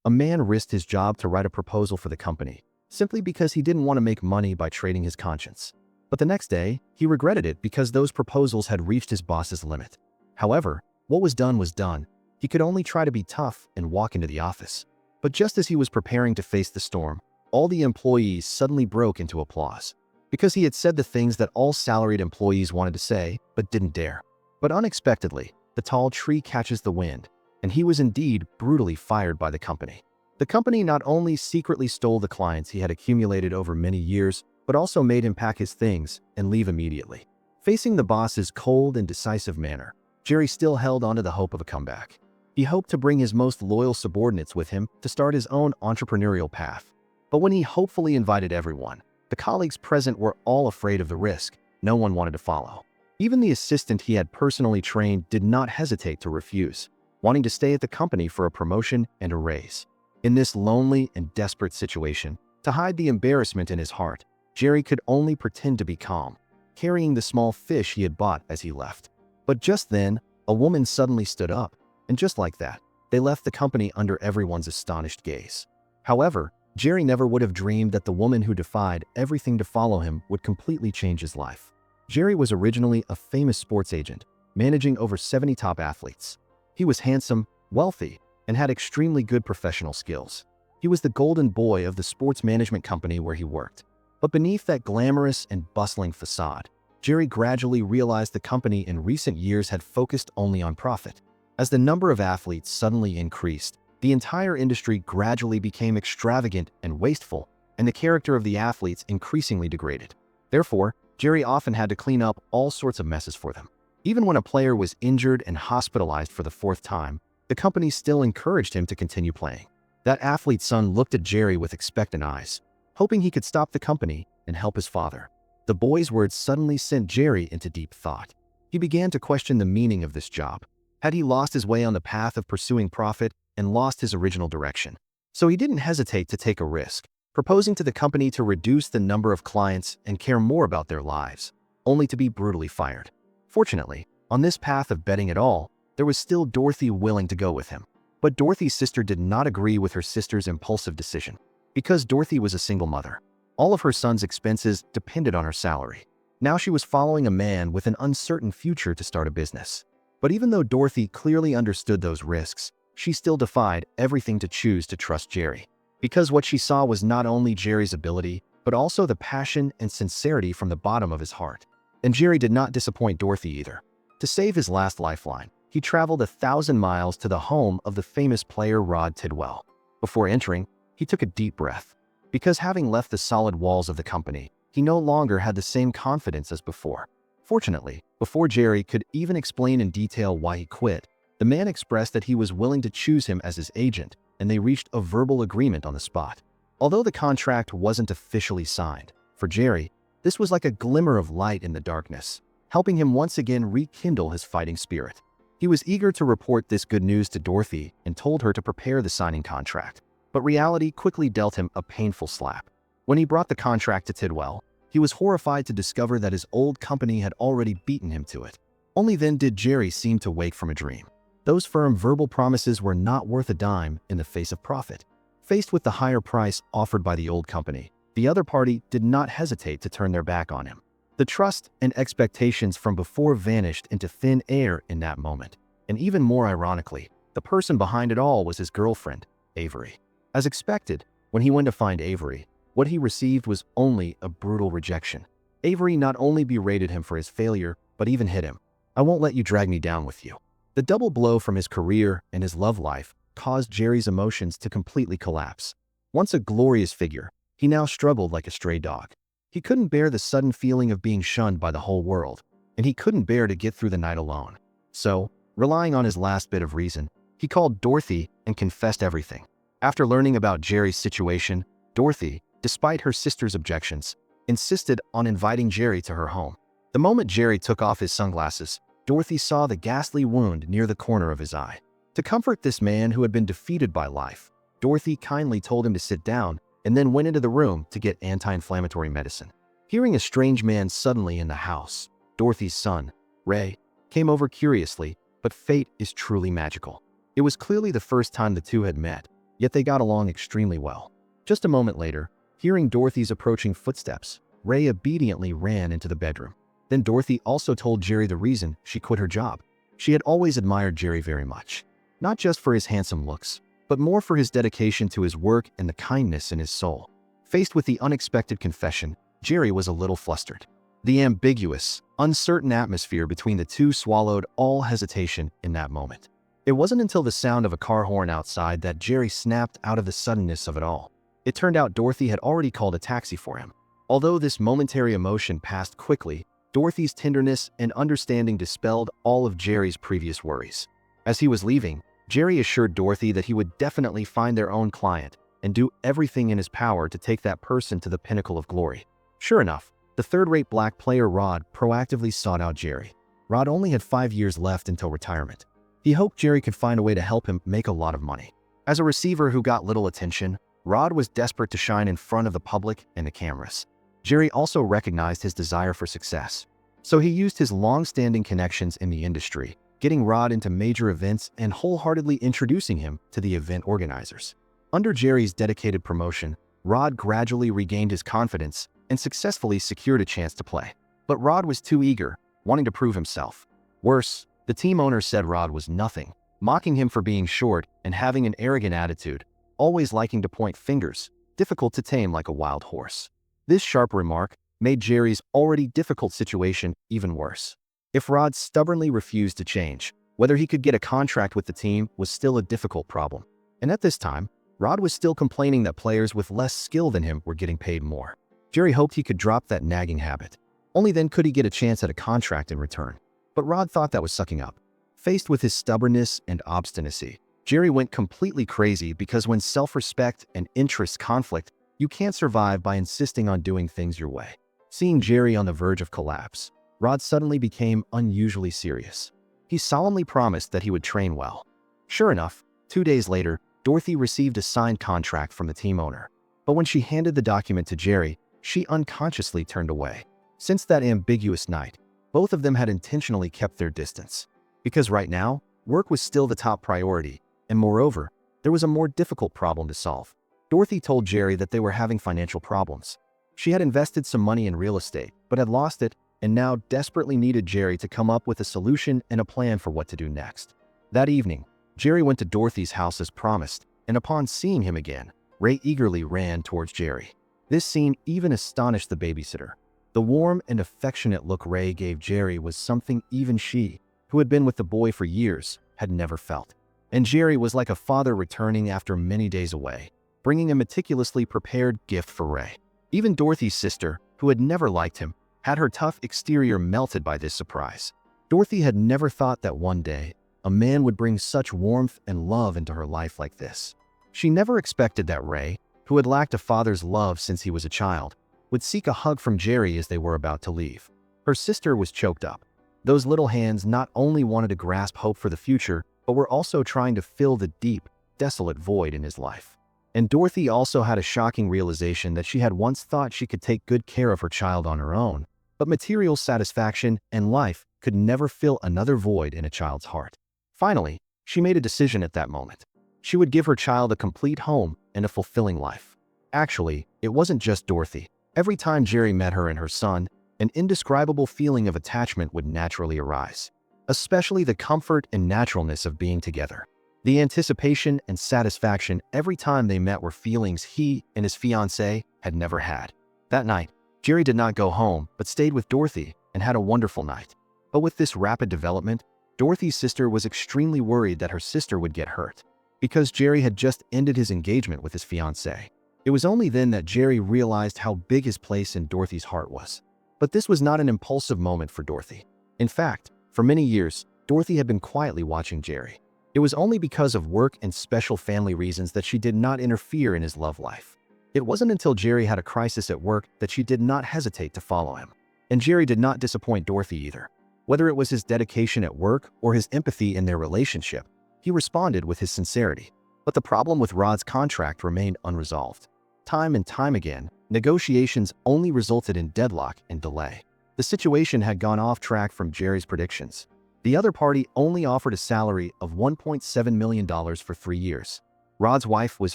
A man risked his job to write a proposal for the company, simply because he didn't want to make money by trading his conscience. But the next day, he regretted it because those proposals had reached his boss's limit. However, what was done was done. He could only try to be tough and walk into the office. But just as he was preparing to face the storm, all the employees suddenly broke into applause. Because he had said the things that all salaried employees wanted to say, but didn't dare. But unexpectedly, the tall tree catches the wind, and he was indeed brutally fired by the company. The company not only secretly stole the clients he had accumulated over many years, but also made him pack his things and leave immediately. Facing the boss's cold and decisive manner, Jerry still held onto the hope of a comeback. He hoped to bring his most loyal subordinates with him to start his own entrepreneurial path. But when he hopefully invited everyone, the colleagues present were all afraid of the risk. No one wanted to follow. Even the assistant he had personally trained did not hesitate to refuse, wanting to stay at the company for a promotion and a raise. In this lonely and desperate situation, to hide the embarrassment in his heart, Jerry could only pretend to be calm, carrying the small fish he had bought as he left. But just then, a woman suddenly stood up, and just like that, they left the company under everyone's astonished gaze. However, Jerry never would have dreamed that the woman who defied everything to follow him would completely change his life. Jerry was originally a famous sports agent, managing over 70 top athletes. He was handsome, wealthy, and had extremely good professional skills. He was the golden boy of the sports management company where he worked. But beneath that glamorous and bustling facade, Jerry gradually realized the company in recent years had focused only on profit. As the number of athletes suddenly increased, the entire industry gradually became extravagant and wasteful, and the character of the athletes increasingly degraded. Therefore, Jerry often had to clean up all sorts of messes for them. Even when a player was injured and hospitalized for the fourth time, the company still encouraged him to continue playing. That athlete's son looked at Jerry with expectant eyes, hoping he could stop the company and help his father. The boy's words suddenly sent Jerry into deep thought. He began to question the meaning of this job. Had he lost his way on the path of pursuing profit and lost his original direction? So he didn't hesitate to take a risk, proposing to the company to reduce the number of clients and care more about their lives, only to be brutally fired. Fortunately, on this path of betting it all, there was still Dorothy willing to go with him. But Dorothy's sister did not agree with her sister's impulsive decision. Because Dorothy was a single mother, all of her son's expenses depended on her salary. Now she was following a man with an uncertain future to start a business. But even though Dorothy clearly understood those risks, she still defied everything to choose to trust Jerry. Because what she saw was not only Jerry's ability, but also the passion and sincerity from the bottom of his heart. And Jerry did not disappoint Dorothy either. To save his last lifeline, he traveled 1,000 miles to the home of the famous player Rod Tidwell. Before entering, he took a deep breath. Because having left the solid walls of the company, he no longer had the same confidence as before. Fortunately, before Jerry could even explain in detail why he quit, the man expressed that he was willing to choose him as his agent, and they reached a verbal agreement on the spot. Although the contract wasn't officially signed, for Jerry, this was like a glimmer of light in the darkness, helping him once again rekindle his fighting spirit. He was eager to report this good news to Dorothy and told her to prepare the signing contract. But reality quickly dealt him a painful slap. When he brought the contract to Tidwell, he was horrified to discover that his old company had already beaten him to it. Only then did Jerry seem to wake from a dream. Those firm verbal promises were not worth a dime in the face of profit. Faced with the higher price offered by the old company, the other party did not hesitate to turn their back on him. The trust and expectations from before vanished into thin air in that moment. And even more ironically, the person behind it all was his girlfriend, Avery. As expected, when he went to find Avery, what he received was only a brutal rejection. Avery not only berated him for his failure, but even hit him. "I won't let you drag me down with you." The double blow from his career and his love life caused Jerry's emotions to completely collapse. Once a glorious figure, he now struggled like a stray dog. He couldn't bear the sudden feeling of being shunned by the whole world, and he couldn't bear to get through the night alone. So, relying on his last bit of reason, he called Dorothy and confessed everything. After learning about Jerry's situation, Dorothy, despite her sister's objections, insisted on inviting Jerry to her home. The moment Jerry took off his sunglasses, Dorothy saw the ghastly wound near the corner of his eye. To comfort this man who had been defeated by life, Dorothy kindly told him to sit down and then went into the room to get anti-inflammatory medicine. Hearing a strange man suddenly in the house, Dorothy's son, Ray, came over curiously, but fate is truly magical. It was clearly the first time the two had met, yet they got along extremely well. Just a moment later, hearing Dorothy's approaching footsteps, Ray obediently ran into the bedroom. Then Dorothy also told Jerry the reason she quit her job. She had always admired Jerry very much, not just for his handsome looks, but more for his dedication to his work and the kindness in his soul. Faced with the unexpected confession, Jerry was a little flustered. The ambiguous, uncertain atmosphere between the two swallowed all hesitation in that moment. It wasn't until the sound of a car horn outside that Jerry snapped out of the suddenness of it all. It turned out Dorothy had already called a taxi for him. Although this momentary emotion passed quickly, Dorothy's tenderness and understanding dispelled all of Jerry's previous worries. As he was leaving, Jerry assured Dorothy that he would definitely find their own client and do everything in his power to take that person to the pinnacle of glory. Sure enough, the third-rate black player Rod proactively sought out Jerry. Rod only had 5 years left until retirement. He hoped Jerry could find a way to help him make a lot of money. As a receiver who got little attention, Rod was desperate to shine in front of the public and the cameras. Jerry also recognized his desire for success, so he used his long-standing connections in the industry, getting Rod into major events and wholeheartedly introducing him to the event organizers. Under Jerry's dedicated promotion, Rod gradually regained his confidence and successfully secured a chance to play. But Rod was too eager, wanting to prove himself. Worse, the team owner said Rod was nothing, mocking him for being short and having an arrogant attitude, always liking to point fingers, difficult to tame like a wild horse. This sharp remark made Jerry's already difficult situation even worse. If Rod stubbornly refused to change, whether he could get a contract with the team was still a difficult problem. And at this time, Rod was still complaining that players with less skill than him were getting paid more. Jerry hoped he could drop that nagging habit. Only then could he get a chance at a contract in return. But Rod thought that was sucking up. Faced with his stubbornness and obstinacy, Jerry went completely crazy because when self-respect and interests conflict, you can't survive by insisting on doing things your way. Seeing Jerry on the verge of collapse, Rod suddenly became unusually serious. He solemnly promised that he would train well. Sure enough, 2 days later, Dorothy received a signed contract from the team owner. But when she handed the document to Jerry, she unconsciously turned away. Since that ambiguous night, both of them had intentionally kept their distance. Because right now, work was still the top priority, and moreover, there was a more difficult problem to solve. Dorothy told Jerry that they were having financial problems. She had invested some money in real estate, but had lost it, and now desperately needed Jerry to come up with a solution and a plan for what to do next. That evening, Jerry went to Dorothy's house as promised, and upon seeing him again, Ray eagerly ran towards Jerry. This scene even astonished the babysitter. The warm and affectionate look Ray gave Jerry was something even she, who had been with the boy for years, had never felt. And Jerry was like a father returning after many days away, bringing a meticulously prepared gift for Ray. Even Dorothy's sister, who had never liked him, had her tough exterior melted by this surprise. Dorothy had never thought that one day, a man would bring such warmth and love into her life like this. She never expected that Ray, who had lacked a father's love since he was a child, would seek a hug from Jerry as they were about to leave. Her sister was choked up. Those little hands not only wanted to grasp hope for the future, but were also trying to fill the deep, desolate void in his life. And Dorothy also had a shocking realization that she had once thought she could take good care of her child on her own, but material satisfaction and life could never fill another void in a child's heart. Finally, she made a decision at that moment. She would give her child a complete home and a fulfilling life. Actually, it wasn't just Dorothy. Every time Jerry met her and her son, an indescribable feeling of attachment would naturally arise, especially the comfort and naturalness of being together. The anticipation and satisfaction every time they met were feelings he and his fiancée had never had. That night, Jerry did not go home but stayed with Dorothy and had a wonderful night. But with this rapid development, Dorothy's sister was extremely worried that her sister would get hurt, because Jerry had just ended his engagement with his fiancée. It was only then that Jerry realized how big his place in Dorothy's heart was. But this was not an impulsive moment for Dorothy. In fact, for many years, Dorothy had been quietly watching Jerry. It was only because of work and special family reasons that she did not interfere in his love life. It wasn't until Jerry had a crisis at work that she did not hesitate to follow him. And Jerry did not disappoint Dorothy either. Whether it was his dedication at work or his empathy in their relationship, he responded with his sincerity. But the problem with Rod's contract remained unresolved. Time and time again, negotiations only resulted in deadlock and delay. The situation had gone off track from Jerry's predictions. The other party only offered a salary of $1.7 million for 3 years. Rod's wife was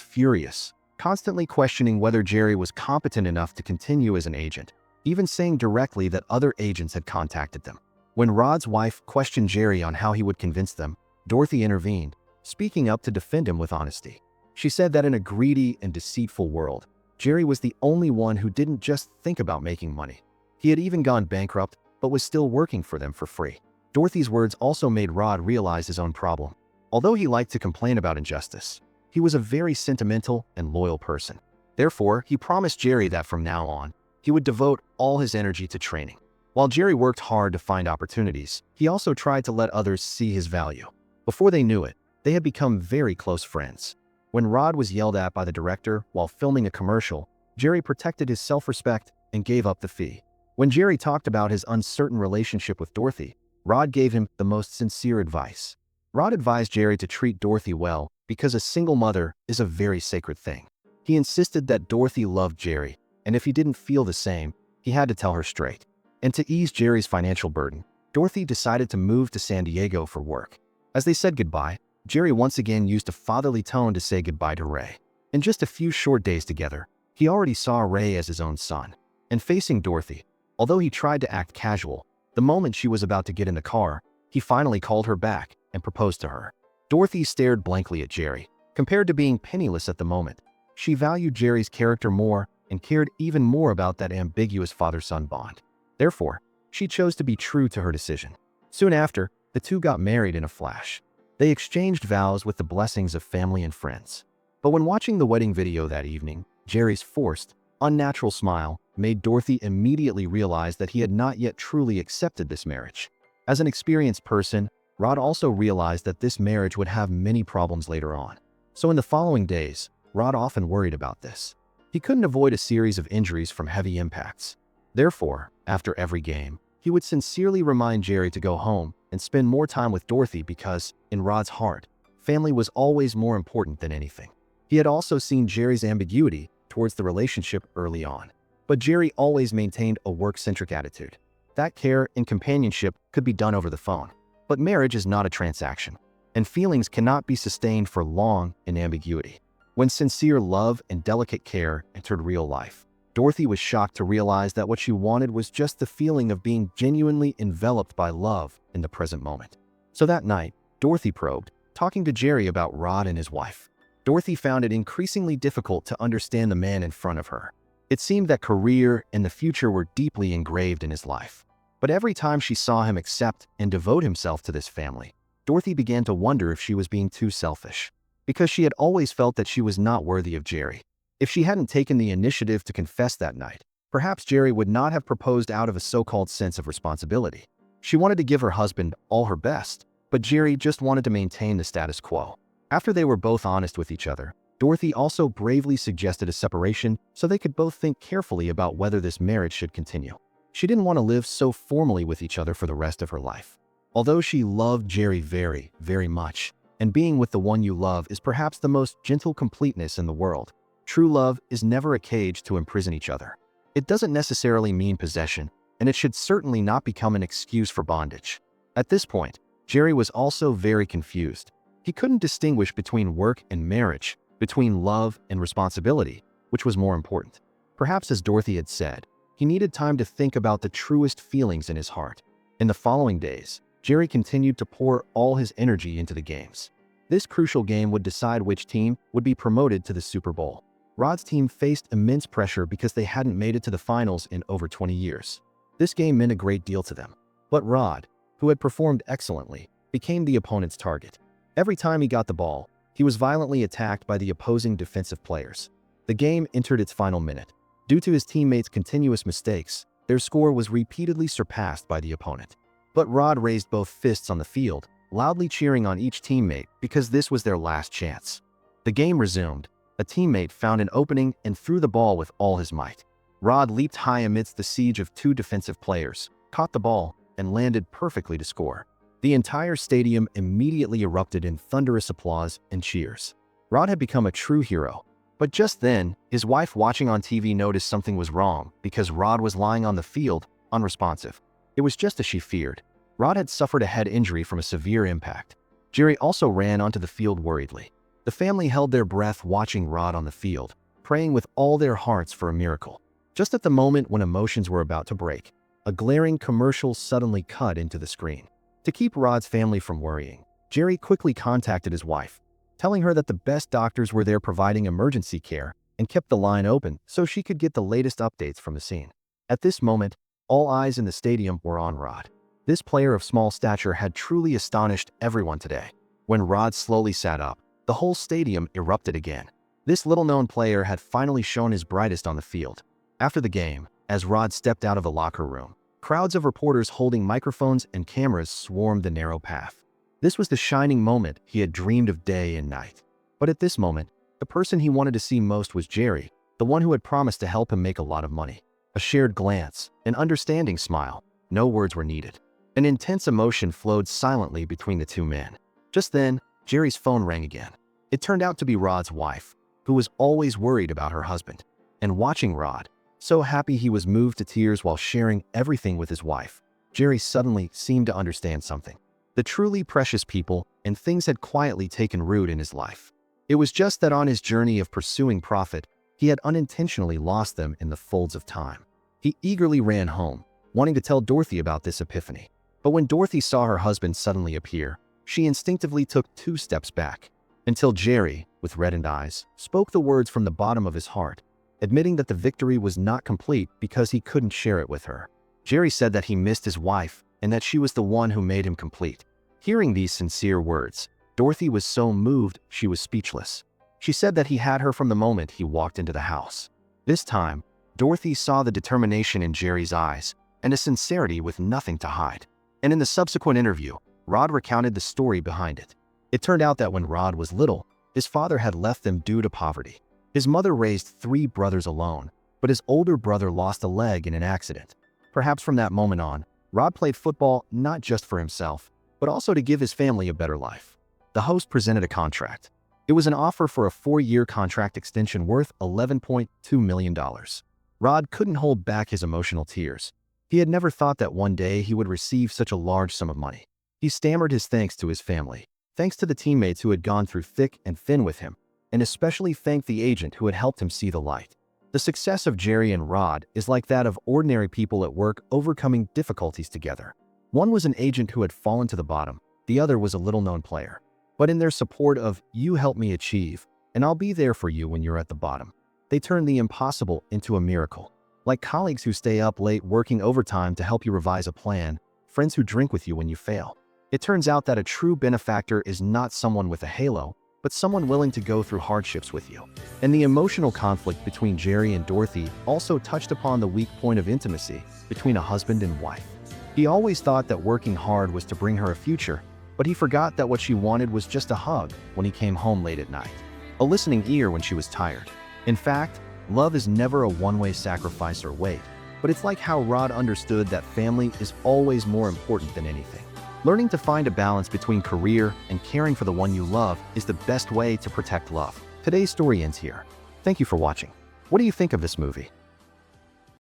furious, constantly questioning whether Jerry was competent enough to continue as an agent, even saying directly that other agents had contacted them. When Rod's wife questioned Jerry on how he would convince them, Dorothy intervened, speaking up to defend him with honesty. She said that in a greedy and deceitful world, Jerry was the only one who didn't just think about making money. He had even gone bankrupt, but was still working for them for free. Dorothy's words also made Rod realize his own problem. Although he liked to complain about injustice, he was a very sentimental and loyal person. Therefore, he promised Jerry that from now on, he would devote all his energy to training. While Jerry worked hard to find opportunities, he also tried to let others see his value. Before they knew it, they had become very close friends. When Rod was yelled at by the director while filming a commercial, Jerry protected his self-respect and gave up the fee. When Jerry talked about his uncertain relationship with Dorothy, Rod gave him the most sincere advice. Rod advised Jerry to treat Dorothy well because a single mother is a very sacred thing. He insisted that Dorothy loved Jerry, and if he didn't feel the same, he had to tell her straight. And to ease Jerry's financial burden, Dorothy decided to move to San Diego for work. As they said goodbye, Jerry once again used a fatherly tone to say goodbye to Ray. In just a few short days together, he already saw Ray as his own son. And facing Dorothy, although he tried to act casual, the moment she was about to get in the car, he finally called her back and proposed to her. Dorothy stared blankly at Jerry. Compared to being penniless at the moment, she valued Jerry's character more and cared even more about that ambiguous father-son bond. Therefore, she chose to be true to her decision. Soon after, the two got married in a flash. They exchanged vows with the blessings of family and friends. But when watching the wedding video that evening, Jerry's forced, unnatural smile made Dorothy immediately realize that he had not yet truly accepted this marriage. As an experienced person, Rod also realized that this marriage would have many problems later on. So in the following days, Rod often worried about this. He couldn't avoid a series of injuries from heavy impacts. Therefore, after every game, he would sincerely remind Jerry to go home and spend more time with Dorothy because, in Rod's heart, family was always more important than anything. He had also seen Jerry's ambiguity towards the relationship early on. But Jerry always maintained a work-centric attitude. That care and companionship could be done over the phone. But marriage is not a transaction, and feelings cannot be sustained for long in ambiguity. When sincere love and delicate care entered real life, Dorothy was shocked to realize that what she wanted was just the feeling of being genuinely enveloped by love in the present moment. So that night, Dorothy probed, talking to Jerry about Rod and his wife. Dorothy found it increasingly difficult to understand the man in front of her. It seemed that career and the future were deeply engraved in his life. But every time she saw him accept and devote himself to this family, Dorothy began to wonder if she was being too selfish. Because she had always felt that she was not worthy of Jerry. If she hadn't taken the initiative to confess that night, perhaps Jerry would not have proposed out of a so-called sense of responsibility. She wanted to give her husband all her best, but Jerry just wanted to maintain the status quo. After they were both honest with each other, Dorothy also bravely suggested a separation so they could both think carefully about whether this marriage should continue. She didn't want to live so formally with each other for the rest of her life. Although she loved Jerry very, very much, and being with the one you love is perhaps the most gentle completeness in the world, true love is never a cage to imprison each other. It doesn't necessarily mean possession, and it should certainly not become an excuse for bondage. At this point, Jerry was also very confused. He couldn't distinguish between work and marriage, between love and responsibility, which was more important. Perhaps as Dorothy had said, he needed time to think about the truest feelings in his heart. In the following days, Jerry continued to pour all his energy into the games. This crucial game would decide which team would be promoted to the Super Bowl. Rod's team faced immense pressure because they hadn't made it to the finals in over 20 years. This game meant a great deal to them. But Rod, who had performed excellently, became the opponent's target. Every time he got the ball, he was violently attacked by the opposing defensive players. The game entered its final minute. Due to his teammates' continuous mistakes, their score was repeatedly surpassed by the opponent. But Rod raised both fists on the field, loudly cheering on each teammate because this was their last chance. The game resumed. A teammate found an opening and threw the ball with all his might. Rod leaped high amidst the siege of two defensive players, caught the ball, and landed perfectly to score. The entire stadium immediately erupted in thunderous applause and cheers. Rod had become a true hero. But just then, his wife watching on TV noticed something was wrong because Rod was lying on the field, unresponsive. It was just as she feared. Rod had suffered a head injury from a severe impact. Jerry also ran onto the field worriedly. The family held their breath watching Rod on the field, praying with all their hearts for a miracle. Just at the moment when emotions were about to break, a glaring commercial suddenly cut into the screen. To keep Rod's family from worrying, Jerry quickly contacted his wife, telling her that the best doctors were there providing emergency care and kept the line open so she could get the latest updates from the scene. At this moment, all eyes in the stadium were on Rod. This player of small stature had truly astonished everyone today. When Rod slowly sat up, the whole stadium erupted again. This little-known player had finally shown his brightest on the field. After the game, as Rod stepped out of the locker room, crowds of reporters holding microphones and cameras swarmed the narrow path. This was the shining moment he had dreamed of day and night. But at this moment, the person he wanted to see most was Jerry, the one who had promised to help him make a lot of money. A shared glance, an understanding smile, no words were needed. An intense emotion flowed silently between the two men. Just then, Jerry's phone rang again. It turned out to be Rod's wife, who was always worried about her husband. And watching Rod, so happy he was moved to tears while sharing everything with his wife, Jerry suddenly seemed to understand something. The truly precious people and things had quietly taken root in his life. It was just that on his journey of pursuing profit, he had unintentionally lost them in the folds of time. He eagerly ran home, wanting to tell Dorothy about this epiphany. But when Dorothy saw her husband suddenly appear, she instinctively took 2 steps back, until Jerry, with reddened eyes, spoke the words from the bottom of his heart, admitting that the victory was not complete because he couldn't share it with her. Jerry said that he missed his wife and that she was the one who made him complete. Hearing these sincere words, Dorothy was so moved she was speechless. She said that he had her from the moment he walked into the house. This time, Dorothy saw the determination in Jerry's eyes and a sincerity with nothing to hide. And in the subsequent interview, Rod recounted the story behind it. It turned out that when Rod was little, his father had left them due to poverty. His mother raised 3 brothers alone, but his older brother lost a leg in an accident. Perhaps from that moment on, Rod played football not just for himself, but also to give his family a better life. The host presented a contract. It was an offer for a 4-year contract extension worth $11.2 million. Rod couldn't hold back his emotional tears. He had never thought that one day he would receive such a large sum of money. He stammered his thanks to his family, thanks to the teammates who had gone through thick and thin with him, and especially thanked the agent who had helped him see the light. The success of Jerry and Rod is like that of ordinary people at work overcoming difficulties together. One was an agent who had fallen to the bottom, the other was a little-known player. But in their support of, "You help me achieve, and I'll be there for you when you're at the bottom," they turned the impossible into a miracle. Like colleagues who stay up late working overtime to help you revise a plan, friends who drink with you when you fail. It turns out that a true benefactor is not someone with a halo, but someone willing to go through hardships with you. And the emotional conflict between Jerry and Dorothy also touched upon the weak point of intimacy between a husband and wife. He always thought that working hard was to bring her a future, but he forgot that what she wanted was just a hug when he came home late at night, a listening ear when she was tired. In fact, love is never a one-way sacrifice or wait, but it's like how Rod understood that family is always more important than anything. Learning to find a balance between career and caring for the one you love is the best way to protect love. Today's story ends here. Thank you for watching. What do you think of this movie?